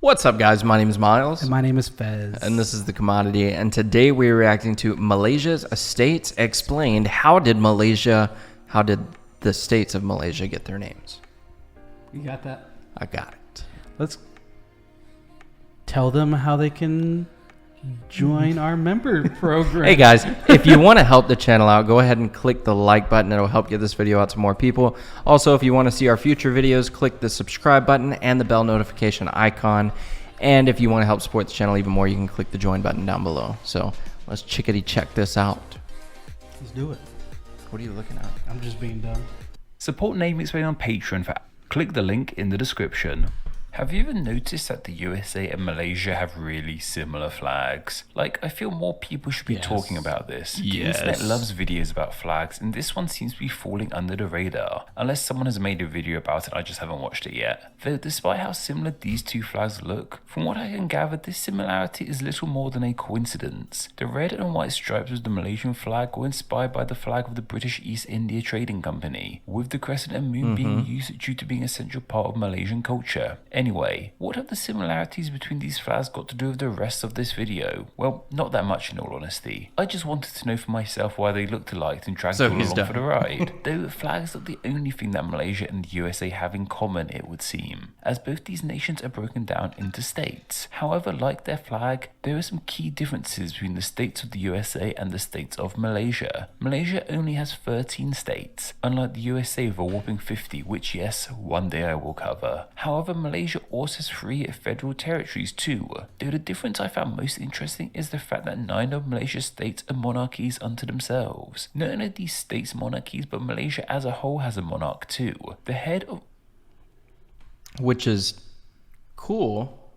What's up, guys? My name is Miles. And my name is Fez. And this is The Commodity. And today we're reacting to Malaysia's Estates Explained. How did the states of Malaysia get their names? You got that? I got it. Let's tell them how they can join our member program. Hey, guys, if you want to help the channel out, go ahead and click the like button. It'll help get this video out to more people. Also, if you want to see our future videos, click the subscribe button and the bell notification icon. And if you want to help support the channel even more, you can click the join button down below. So let's chickadee check this out. Let's do it. What are you looking at? I'm just being dumb. Support Name Explained on Patreon. Click the link in the description. Have you ever noticed that the USA and Malaysia have really similar flags? Like, I feel more people should be talking about this. The internet loves videos about flags, and this one seems to be falling under the radar. Unless someone has made a video about it, I just haven't watched it yet. Though, despite how similar these two flags look, from what I can gather, this similarity is little more than a coincidence. The red and white stripes of the Malaysian flag were inspired by the flag of the British East India Trading Company, with the crescent and moon being used due to being a central part of Malaysian culture. Anyway, what have the similarities between these flags got to do with the rest of this video? Well, not that much in all honesty. I just wanted to know for myself why they looked alike and dragged them along for the ride. Though flags are the only thing that Malaysia and the USA have in common, it would seem, as both these nations are broken down into states. However, like their flag, there are some key differences between the states of the USA and the states of Malaysia. Malaysia only has 13 states, unlike the USA with a whopping 50, which yes, one day I will cover. However, Malaysia also has 3 federal territories too. Though the difference I found most interesting is the fact that 9 of Malaysia's states are monarchies unto themselves. Not only are these states monarchies, but Malaysia as a whole has a monarch too. The head of... Which is cool,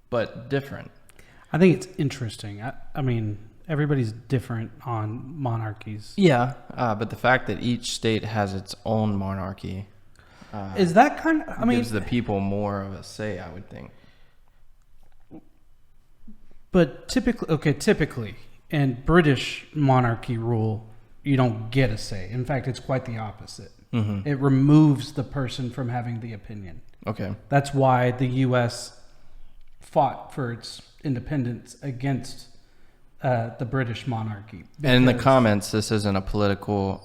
but different. I think it's interesting. I mean, everybody's different on monarchies. Yeah, but the fact that each state has its own monarchy... is that kind of, I mean, gives the people more of a say, I would think. But typically in British monarchy rule, you don't get a say. In fact, it's quite the opposite. It removes the person from having the opinion. Okay. That's why the U.S. fought for its independence against the British monarchy. And in the comments, this isn't a political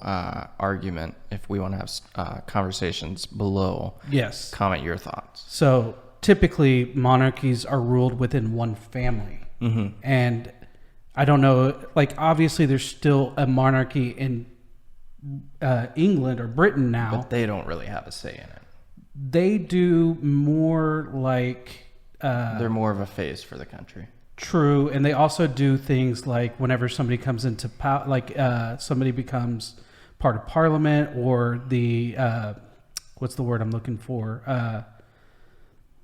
argument. If we want to have conversations below, yes, comment your thoughts. So typically, monarchies are ruled within one family, and I don't know. Like, obviously, there's still a monarchy in England or Britain now, but they don't really have a say in it. They do more like they're more of a face for the country. True, and they also do things like whenever somebody comes into power, like somebody becomes part of parliament, or the what's the word I'm looking for?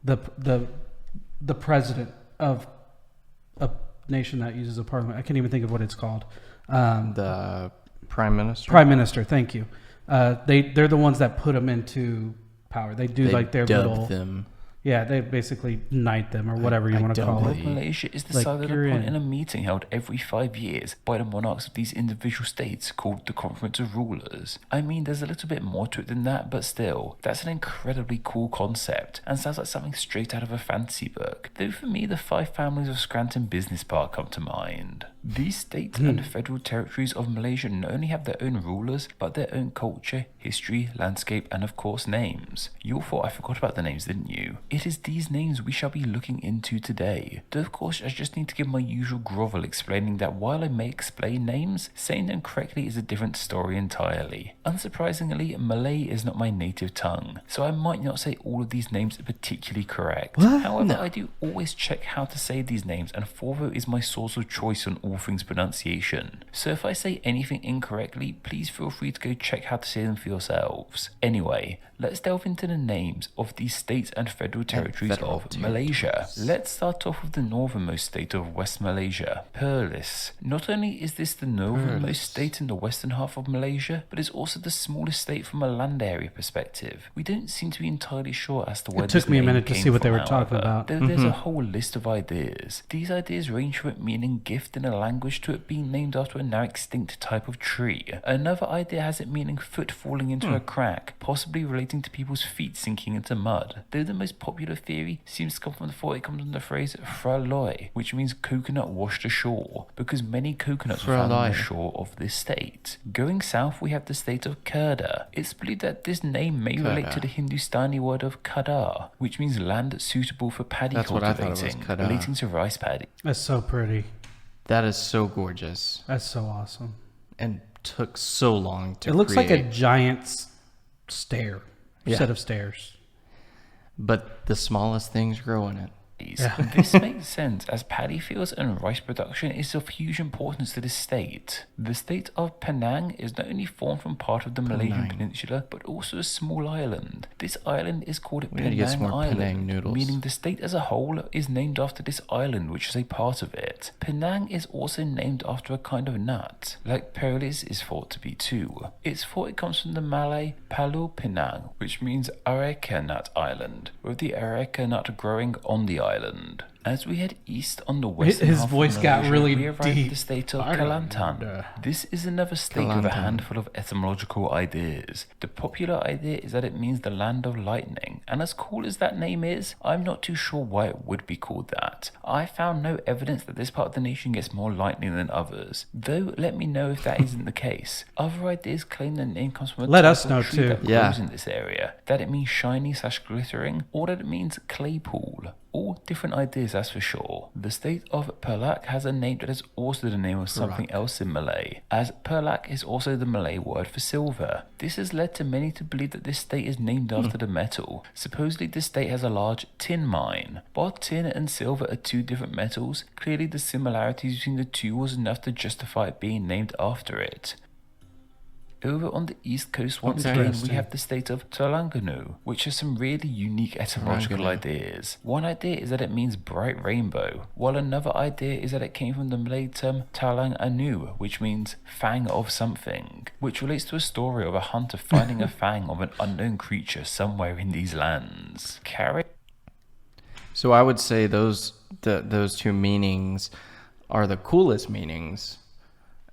The president of a nation that uses a parliament. I can't even think of what it's called. The prime minister. Prime minister. Thank you. They're the ones that put them into power. They like their little. Them. Yeah, they basically knight them, or whatever you want to call it. Malaysia is decided upon in a meeting held every 5 years by the monarchs of these individual states called the Conference of Rulers. I mean, there's a little bit more to it than that, but still, that's an incredibly cool concept and sounds like something straight out of a fantasy book. Though for me, the 5 families of Scranton Business Park come to mind. These states and federal territories of Malaysia not only have their own rulers, but their own culture, history, landscape, and of course names. You all thought I forgot about the names, didn't you? It is these names we shall be looking into today. Though of course I just need to give my usual grovel explaining that while I may explain names, saying them correctly is a different story entirely. Unsurprisingly, Malay is not my native tongue, so I might not say all of these names particularly correct. What? However, I do always check how to say these names, and Forvo is my source of choice on all things pronunciation. So if I say anything incorrectly, please feel free to go check how to say them for yourselves. Anyway, let's delve into the names of these states and federal territories of Malaysia. Let's start off with the northernmost state of West Malaysia, Perlis. Not only is this the northernmost state in the western half of Malaysia, but it's also the smallest state from a land area perspective. We don't seem to be entirely sure as to where it took me a minute to see what they were talking about. Though there's a whole list of ideas. These ideas range from it meaning gift in a language to it being named after a now extinct type of tree. Another idea has it meaning foot falling into a crack, possibly relating to people's feet sinking into mud. Though the most popular theory seems to come from the thought it comes from the phrase Rowlett, which means coconut washed ashore, because many coconuts were found on the shore of this state. Going south, we have the state of Kurda. It's believed that this name may relate to the Hindustani word of Kadar, which means land suitable for paddy cultivating, relating to rice paddy. That's so pretty. That is so gorgeous. That's so awesome. And took so long to create. It looks like a giant stair, set of stairs. But the smallest things grow in it. This makes sense, as paddy fields and rice production is of huge importance to this state. The state of Penang is not only formed from part of the Malaysian peninsula, but also a small island. This island is called Penang Island, meaning the state as a whole is named after this island, which is a part of it. Penang is also named after a kind of nut, like perlis is thought to be too. It's thought it comes from the Malay Palu Penang, which means areca nut island, with the areca nut growing on the island. As we head east on the western his half voice of got Malaysia, really we arrive deep. at the state of Kelantan. This is another state with a handful of etymological ideas. The popular idea is that it means the land of lightning, and as cool as that name is, I'm not too sure why it would be called that. I found no evidence that this part of the nation gets more lightning than others, though let me know if that isn't the case. Other ideas claim the name comes from a Let type us of know tree too. that grows in this area, that it means shiny/glittering, or that it means clay pool. All different ideas, that's for sure. The state of Perak has a name that is also the name of something else in Malay, as Perak is also the Malay word for silver. This has led to many to believe that this state is named after the metal. Supposedly this state has a large tin mine. While tin and silver are two different metals, clearly the similarities between the two was enough to justify it being named after it. Over on the east coast once again we have the state of Terengganu, which has some really unique etymological ideas. One idea is that it means bright rainbow, while another idea is that it came from the Malay term Talang Anu, which means fang of something, which relates to a story of a hunter finding a fang of an unknown creature somewhere in these lands. So I would say those two meanings are the coolest meanings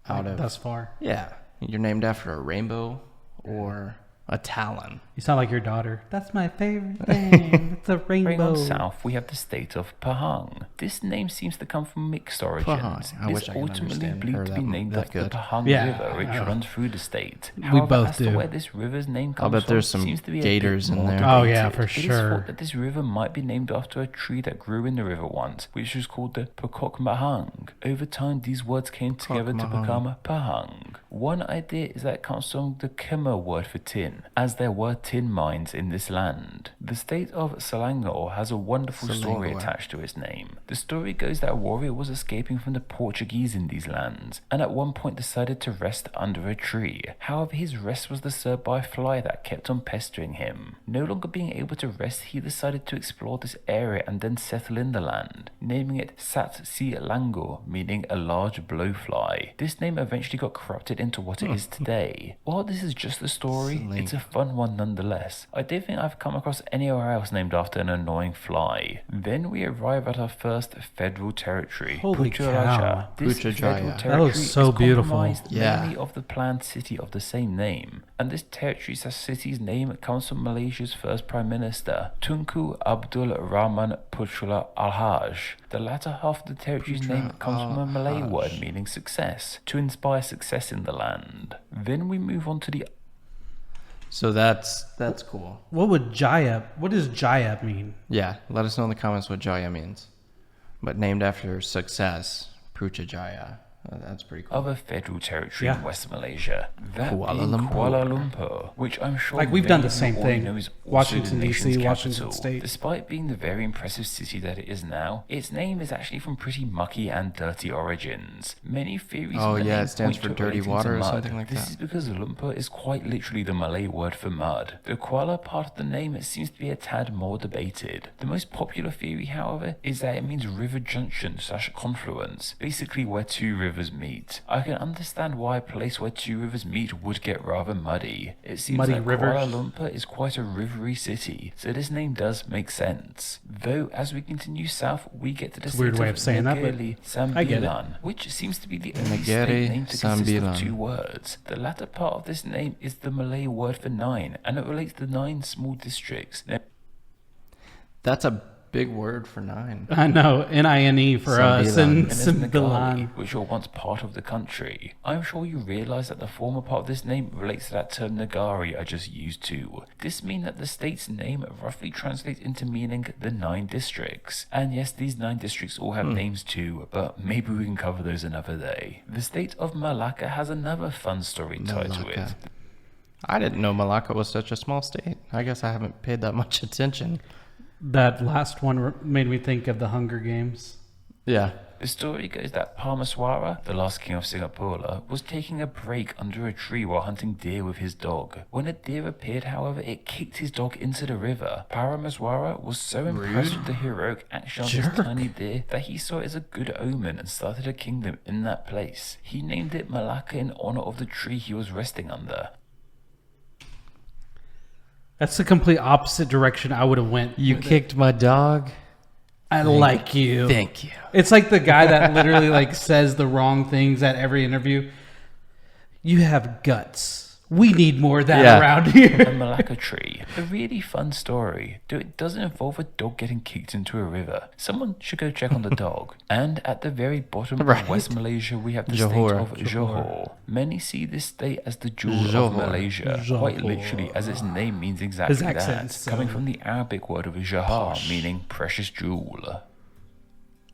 out of thus far. Yeah. You're named after a rainbow or a talon. You sound like your daughter. That's my favorite thing. It's a rainbow. On south, we have the state of Pahang. This name seems to come from mixed origins. It's ultimately believed to be named after the Pahang River, which runs through the state. We both as do. to where this river's name comes I'll bet there's from, some seems to be gators in there. Oh yeah, for It is sure. thought that this river might be named after a tree that grew in the river once, which was called the Pokok Mahang. Over time, these words came together to become Pahang. One idea is that it comes from the Khmer word for tin, as there were tin mines in this land. The state of Selangor has a wonderful story attached to its name. The story goes that a warrior was escaping from the Portuguese in these lands, and at one point decided to rest under a tree. However, his rest was disturbed by a fly that kept on pestering him. No longer being able to rest, he decided to explore this area and then settle in the land, naming it Sat Selangor, meaning a large blowfly. This name eventually got corrupted into what it is today. While this is just a story, it's a fun one nonetheless. I don't think I've come across anywhere else named after an annoying fly. Then we arrive at our first federal territory, Holy cow. This federal That territory looks so is beautiful. comprised mainly of the planned city of the same name, and this territory's city's name comes from Malaysia's first Prime Minister, Tunku Abdul Rahman Putrul Al-Haj. The latter half of the territory's name comes from a Malay word meaning success, to inspire success in the land. Then we move on to the So that's cool. What does Jaya mean? Yeah, let us know in the comments what Jaya means. But named after success, Putrajaya. That's pretty cool. Other federal territory in West Malaysia, that Kuala being Lumpur. Kuala Lumpur, which I'm sure Like, we've done the many same of you already thing. know is also Washington, the D.C., nation's Washington capital. State. Despite being the very impressive city that it is now, its name is actually from pretty mucky and dirty origins. Many theories Oh, of the yeah, name it stands point for to it dirty relating to water or mud. something like This that. is because Lumpur is quite literally the Malay word for mud. The Kuala part of the name seems to be a tad more debated. The most popular theory, however, is that it means river junction/confluence, basically where two rivers meet. I can understand why a place where two rivers meet would get rather muddy. It seems Muddy like rivers. Kuala Lumpur is quite a rivery city, so this name does make sense. Though, as we continue south, we get to the It's a weird state way of of saying that, but Negeri I get it. Sembilan, which seems to be the only Negeri state name to consist of Sembilan. 2 words. The latter part of this name is the Malay word for 9, and it relates to 9 small districts. That's a big word for 9. I know, N-I-N-E for us, and Sembilan, Sembilan. which were once part of the country. I'm sure you realise that the former part of this name relates to that term Negari I just used too. This means that the state's name roughly translates into meaning the 9 districts. And yes, these 9 districts all have names too, but maybe we can cover those another day. The state of Malacca has another fun story tied to it. I didn't know Malacca was such a small state. I guess I haven't paid that much attention. That last one made me think of the Hunger Games. Yeah. The story goes that Parameswara, the last king of Singapore, was taking a break under a tree while hunting deer with his dog. When a deer appeared, however, it kicked his dog into the river. Parameswara was so impressed with the heroic action of this tiny deer that he saw it as a good omen and started a kingdom in that place. He named it Malacca in honor of the tree he was resting under. That's the complete opposite direction I would have went. You kicked my dog. I like you. Thank you. It's like the guy that literally like says the wrong things at every interview. You have guts. We need more of that around here. A Malacca tree. A really fun story, though it doesn't involve a dog getting kicked into a river. Someone should go check on the dog. And at the very bottom of West Malaysia, we have the state of Johor. Many see this state as the jewel of Malaysia, quite literally, as its name means exactly that, coming from the Arabic word of jahar, meaning precious jewel.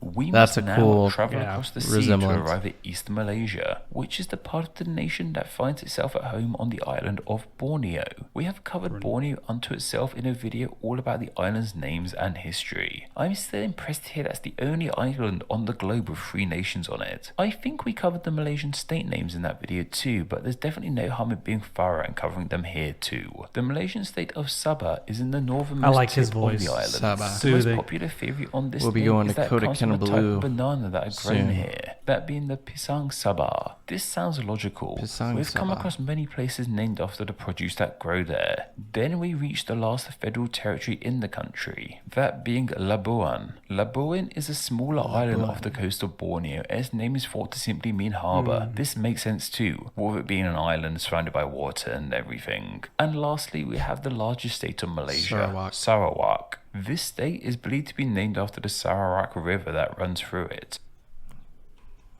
We must now travel across the sea to arrive at East Malaysia, which is the part of the nation that finds itself at home on the island of Borneo. We have covered Borneo unto itself in a video all about the island's names and history. I'm still impressed here that's the only island on the globe with 3 nations on it. I think we covered the Malaysian state names in that video too, but there's definitely no harm in being thorough and covering them here too. The Malaysian state of Sabah is in the northernmost tip of the island. The most popular theory on this name is that it comes from a type of banana that are grown here, that being the pisang Sabah. This sounds logical. We've come across many places named after the produce that grow there. Then we reach the last federal territory in the country, that being Labuan. Labuan is a smaller island off the coast of Borneo, and its name is thought to simply mean harbour. This makes sense too, with it being an island surrounded by water and everything. And lastly, we have the largest state of Malaysia, Sarawak. This state is believed to be named after the Sarawak River that runs through it.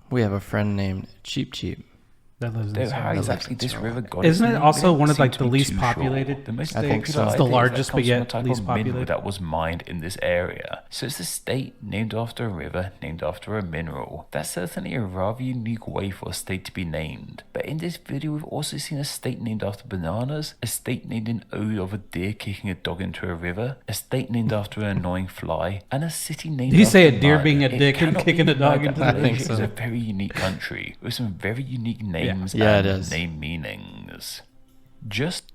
We have a friend named Cheep Cheep. That lives in How exactly this river got Isn't its it name also one of seems like to the be least too populated? short. The most I think so. It's the largest, but yet least populated. That was mined in this area. So it's a state named after a river, named after a mineral. That's certainly a rather unique way for a state to be named. But in this video, we've also seen a state named after bananas, a state named in ode of a deer kicking a dog into a river, a state named after an annoying fly, and a city named Did you after say a deer mud. being a It dick and cannot kicking be a dog denied into that the Malaysia so. is a very unique country with some very unique names Yeah, and it is. name meanings. Just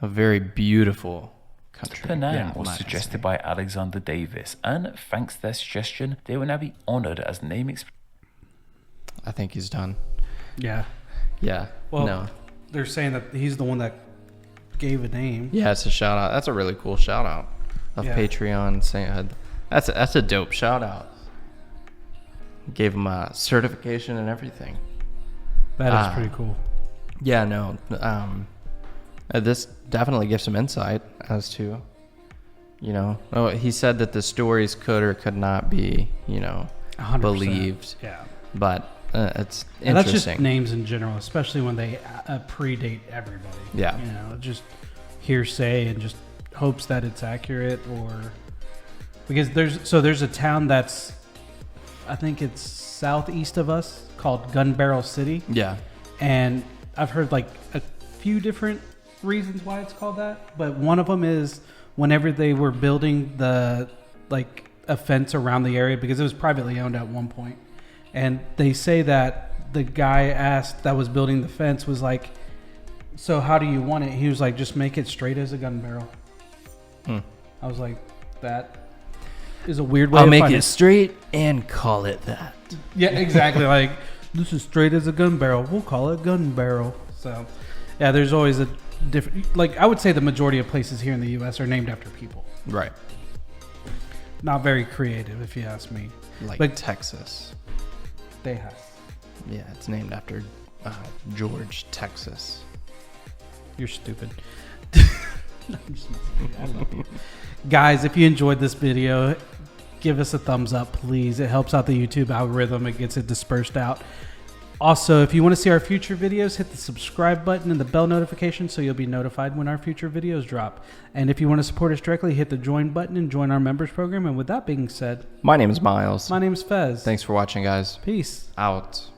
A very beautiful country. Penang was suggested by Alexander Davis, and thanks to their suggestion, they will now be honoured as naming. I think he's done. Yeah. Yeah. Well, no. they're saying that he's the one that gave a name. Yeah, it's a shout out. That's a really cool shout out of Patreon sainthood. That's a dope shout out. Gave him a certification and everything. That is pretty cool. Yeah, no. This definitely gives some insight as to, he said that the stories could or could not be, 100%. believed. Yeah. But it's And that's interesting. just names in general, especially when they predate everybody. Yeah. Just hearsay and just hopes that it's accurate, or because there's a town that's, I think it's southeast of us, called Gun Barrel City. Yeah. And I've heard like a few different reasons why it's called that, but one of them is whenever they were building a fence around the area, because it was privately owned at one point, and they say that the guy that was building the fence was like, so how do you want it? He was like, just make it straight as a gun barrel. I was like, that is a weird way I'll to make find it straight and call it that. Yeah, exactly. Like, this is straight as a gun barrel. We'll call it gun barrel. So, yeah, there's always a different. Like, I would say the majority of places here in the U.S. are named after people. Right. Not very creative, if you ask me. Like Texas. Tejas. Yeah, it's named after George, Texas. You're stupid. I love you. Guys, if you enjoyed this video, give us a thumbs up, please. It helps out the YouTube algorithm. It gets it dispersed out. Also, if you want to see our future videos, hit the subscribe button and the bell notification so you'll be notified when our future videos drop. And if you want to support us directly, hit the join button and join our members program. And with that being said, My name is Miles. my name is Fez. Thanks for watching, guys. Peace. Out.